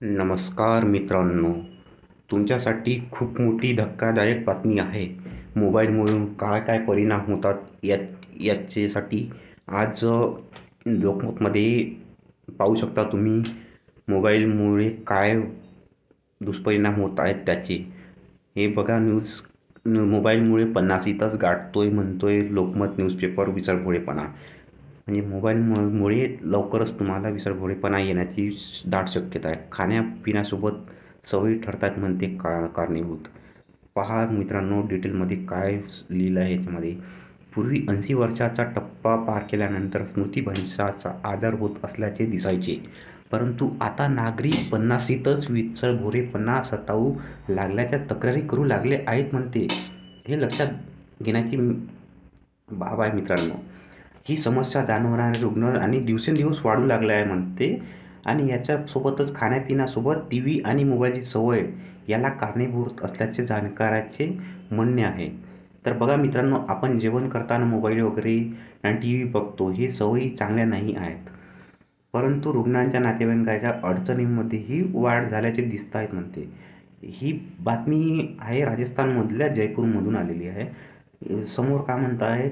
नमस्कार मित्रांनो, तुमच्यासाठी खूप मोठी धक्कादायक बातमी आहे. मोबाईलमुळे काय काय परिणाम होतात याच्यासाठी आज लोकमतमध्ये पाहू शकता तुम्ही. मोबाईलमुळे काय दुष्परिणाम होत आहेत त्याचे. हे बघा मोबाईलमुळे 50वी तास गाठतोय म्हणतोय लोकमत न्यूजपेपर. विसरभोळेपणा म्हणजे मोबाईलमुळे लवकरच तुम्हाला विसरभोळेपणा येण्याची दाट शक्यता आहे. खाण्यापिण्यासोबत सवयी ठरतात म्हणते कारणीभूत. पहा मित्रांनो, डिटेलमध्ये काय लिहिलं आहे याच्यामध्ये. पूर्वी 80 वर्षाचा टप्पा पार केल्यानंतर स्मृतिभ्रंशाचा आजार होत असल्याचे दिसायचे, परंतु आता नागरिक 50शीतच विसरभोळेपणा सतावू लागल्याच्या तक्रारी करू लागले आहेत म्हणते. हे लक्षात घेण्याची बाब आहे मित्रांनो. ही समस्या जाणवणारे रुग्ण आणि दिवसेंदिवस वाढू लागले आहे म्हणते. आणि याच्यासोबतच खाण्यापिण्यासोबत टी व्ही आणि मोबाईलची सवय याला कारणीभूत असल्याचे जाणकाराचे म्हणणे आहे. तर बघा मित्रांनो, आपण जेवण करताना मोबाईल वगैरे आणि टी व्ही बघतो, हे सवयी चांगल्या नाही आहेत, परंतु रुग्णांच्या नातेवाईकांच्या अडचणींमध्येही वाढ झाल्याचे दिसत आहेत म्हणते. ही बातमी आहे राजस्थानमधल्या जयपूरमधून आलेली आहे. समोर का म्हणत आहेत,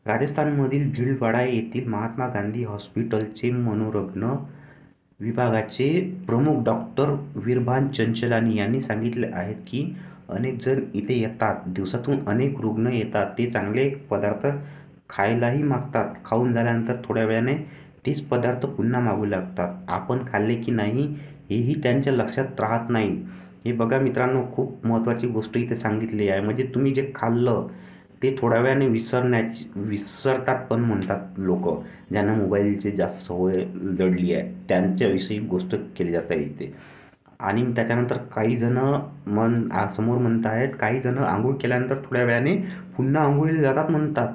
राजस्थानमधील भीलवाडा येथील महात्मा गांधी हॉस्पिटलचे मनोरुग्ण विभागाचे प्रमुख डॉक्टर विरभान चंचलानी यांनी सांगितले आहेत की अनेक जण इथे येतात. दिवसातून अनेक रुग्ण येतात. ते चांगले पदार्थ खायलाही मागतात. खाऊन झाल्यानंतर थोड्या वेळाने तेच पदार्थ पुन्हा मागू लागतात. आपण खाल्ले की नाही हेही त्यांच्या लक्षात राहत नाही. हे बघा मित्रांनो, खूप महत्त्वाची गोष्ट इथे सांगितली आहे. म्हणजे तुम्ही जे खाल्लं ते थोड्या वेळाने विसरतात पण म्हणतात लोक, ज्यांना मोबाईलची जास्त सवय जडली आहे त्यांच्याविषयी गोष्ट केली जात आहे इथे. आणि त्याच्यानंतर काही जण समोर म्हणत आहेत, काही जण आंघोळ केल्यानंतर थोड्या वेळाने पुन्हा आंघोळीला जातात म्हणतात.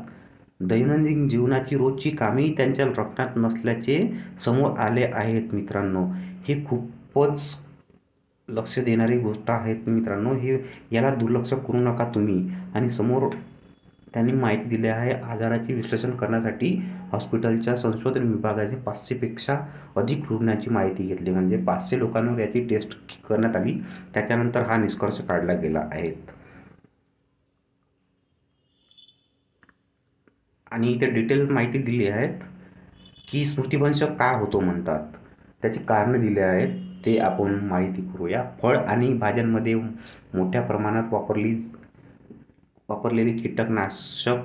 दैनंदिन जीवनाची रोजची कामेही त्यांच्या रक्षणात नसल्याचे समोर आले आहेत मित्रांनो. हे खूपच लक्ष देणारी गोष्ट आहे मित्रांनो. याला दुर्लक्ष करू नका तुम्ही. आणि समोर त्यांनी माहिती दिली आहे, आजाराचे विश्लेषण करण्यासाठी हॉस्पिटलच्या संशोधन विभागाने 500पेक्षा अधिक रुग्णांची माहिती घेतली. म्हणजे 500 लोकांवर याची टेस्ट करण्यात आली. त्याच्यानंतर हा निष्कर्ष काढला गेला आहे. आणि इथे डिटेल माहिती दिली आहेत की स्मृतिभ्रंश का होतो म्हणतात. त्याची कारणं दिली आहेत, ते आपण माहिती करूया. फळ आणि भाज्यांमध्ये मोठ्या प्रमाणात वापरलेली कीटकनाशक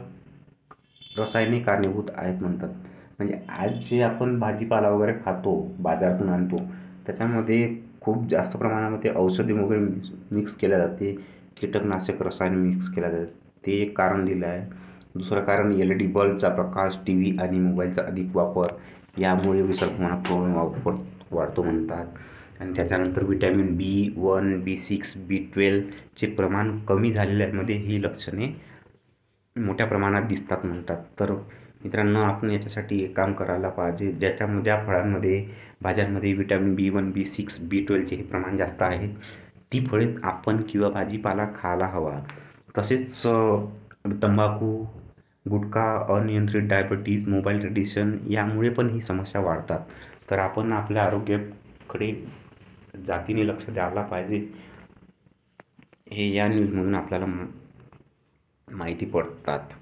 रसायने कारणीभूत आहेत म्हणतात. म्हणजे आज जे आपण भाजीपाला वगैरे खातो, बाजारातून आणतो, त्याच्यामध्ये खूप जास्त प्रमाणामध्ये औषधी वगैरे मिक्स केल्या जाते, कीटकनाशक रसायन मिक्स केल्या जाते. ते एक कारण दिलं आहे. दुसरं कारण LED बल्बचा प्रकाश, टी व्ही आणि मोबाईलचा अधिक वापर यामुळे विसरभोळेपणा प्रमाण वाढतो म्हणतात. आणि त्याच्यानंतर विटॅमिन B1, B6, B12चे प्रमाण कमी झालेल्यामध्ये ही लक्षणे मोठ्या प्रमाणात दिसतात म्हणतात. तर मित्रांनो, आपण याच्यासाठी एक काम करायला पाहिजे. ज्या फळांमध्ये भाज्यांमध्ये विटॅमिन B1, B6, B12चे हे प्रमाण जास्त आहे, ती फळे आपण किंवा भाजीपाला खायला हवा. तसेच तंबाखू, गुटखा, अनियंत्रित डायबिटीज, मोबाईल रेडिएशन यामुळे पण ही समस्या वाढतात. तर आपण आपल्या आरोग्याकडे जातीने लक्ष द्यायला पाहिजे. हे या न्यूजमधून आपल्याला माहिती पडतात.